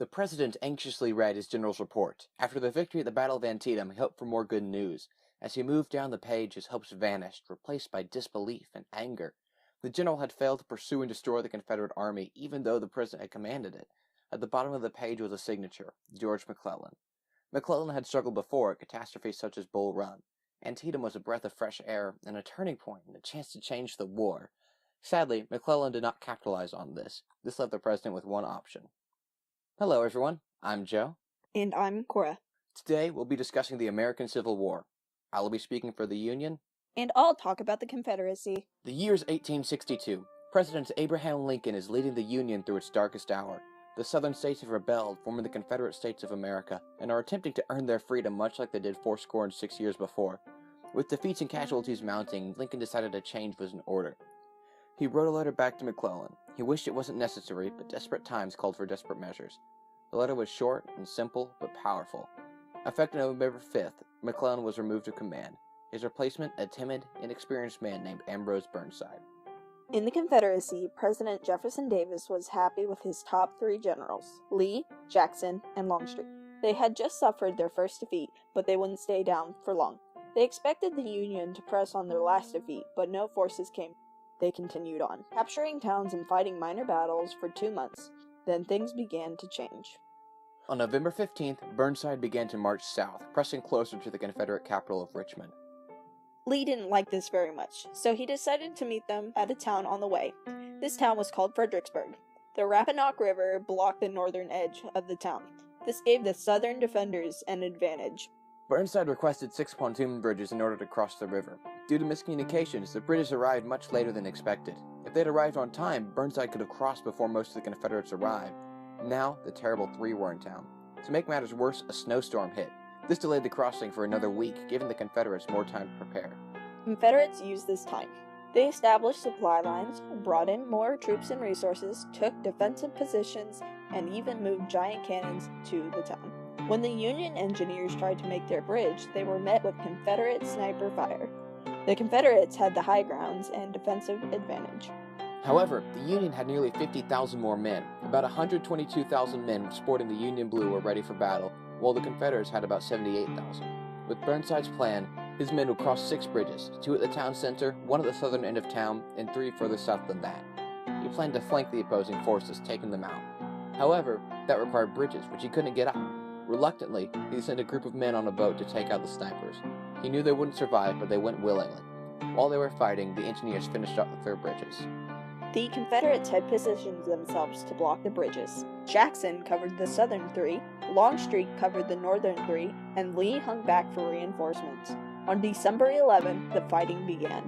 The president anxiously read his general's report. After the victory at the Battle of Antietam, he hoped for more good news. As he moved down the page, his hopes vanished, replaced by disbelief and anger. The general had failed to pursue and destroy the Confederate army, even though the president had commanded it. At the bottom of the page was a signature, George McClellan. McClellan had struggled before at catastrophes such as Bull Run. Antietam was a breath of fresh air and a turning point and a chance to change the war. Sadly, McClellan did not capitalize on this. This left the president with one option. Hello everyone, I'm Joe. And I'm Cora. Today we'll be discussing the American Civil War. I will be speaking for the Union. And I'll talk about the Confederacy. The year is 1862. President Abraham Lincoln is leading the Union through its darkest hour. The southern states have rebelled, forming the Confederate States of America, and are attempting to earn their freedom much like they did 66 years before. With defeats and casualties mounting, Lincoln decided a change was in order. He wrote a letter back to McClellan. He wished it wasn't necessary, but desperate times called for desperate measures. The letter was short and simple, but powerful. Effective November 5th, McClellan was removed from command. His replacement, a timid, inexperienced man named Ambrose Burnside. In the Confederacy, President Jefferson Davis was happy with his top three generals, Lee, Jackson, and Longstreet. They had just suffered their first defeat, but they wouldn't stay down for long. They expected the Union to press on their last defeat, but no forces came. They continued on, capturing towns and fighting minor battles for 2 months. Then things began to change. On November 15th, Burnside began to march south, pressing closer to the Confederate capital of Richmond. Lee didn't like this very much, so he decided to meet them at a town on the way. This town was called Fredericksburg. The Rappahannock River blocked the northern edge of the town. This gave the southern defenders an advantage. Burnside requested 6 pontoon bridges in order to cross the river. Due to miscommunications, the bridges arrived much later than expected. If they had arrived on time, Burnside could have crossed before most of the Confederates arrived. Now, the terrible three were in town. To make matters worse, a snowstorm hit. This delayed the crossing for another week, giving the Confederates more time to prepare. Confederates used this time. They established supply lines, brought in more troops and resources, took defensive positions, and even moved giant cannons to the town. When the Union engineers tried to make their bridge, they were met with Confederate sniper fire. The Confederates had the high grounds and defensive advantage. However, the Union had nearly 50,000 more men. About 122,000 men sporting the Union blue were ready for battle, while the Confederates had about 78,000. With Burnside's plan, his men would cross 6 bridges, 2 at the town center, 1 at the southern end of town, and 3 further south than that. He planned to flank the opposing forces, taking them out. However, that required bridges, which he couldn't get up. Reluctantly, he sent a group of men on a boat to take out the snipers. He knew they wouldn't survive, but they went willingly. While they were fighting, the engineers finished up their bridges. The Confederates had positioned themselves to block the bridges. Jackson covered the southern 3, Longstreet covered the northern 3, and Lee hung back for reinforcements. On December 11, the fighting began.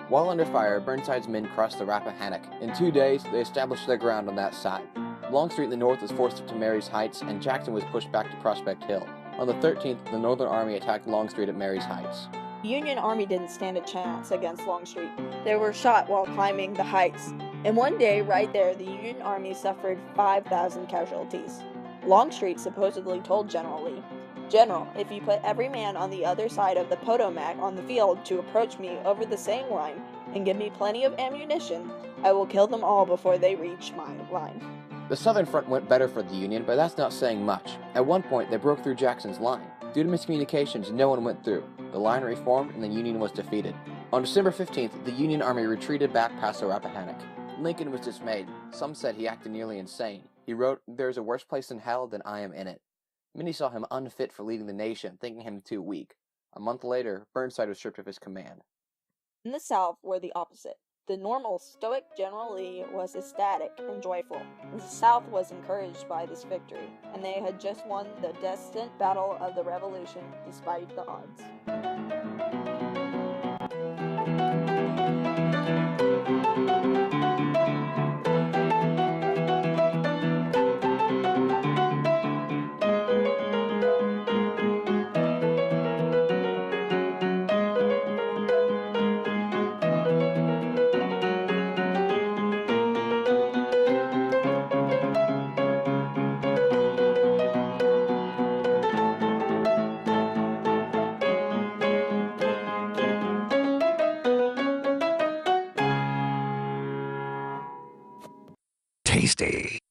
While under fire, Burnside's men crossed the Rappahannock. In 2 days, they established their ground on that side. Longstreet in the north was forced up to Mary's Heights, and Jackson was pushed back to Prospect Hill. On the 13th, the Northern Army attacked Longstreet at Mary's Heights. The Union Army didn't stand a chance against Longstreet. They were shot while climbing the heights. In one day, right there, the Union Army suffered 5,000 casualties. Longstreet supposedly told General Lee, "General, if you put every man on the other side of the Potomac on the field to approach me over the same line and give me plenty of ammunition, I will kill them all before they reach my line." The southern front went better for the Union, but that's not saying much. At one point, they broke through Jackson's line. Due to miscommunications, no one went through. The line reformed, and the Union was defeated. On December 15th, the Union Army retreated back past the Rappahannock. Lincoln was dismayed. Some said he acted nearly insane. He wrote, "There is a worse place in hell than I am in it." Many saw him unfit for leading the nation, thinking him too weak. A month later, Burnside was stripped of his command. In the South were the opposite. The normal, stoic General Lee was ecstatic and joyful. The South was encouraged by this victory, and they had just won the destined Battle of the Revolution despite the odds. Tasty.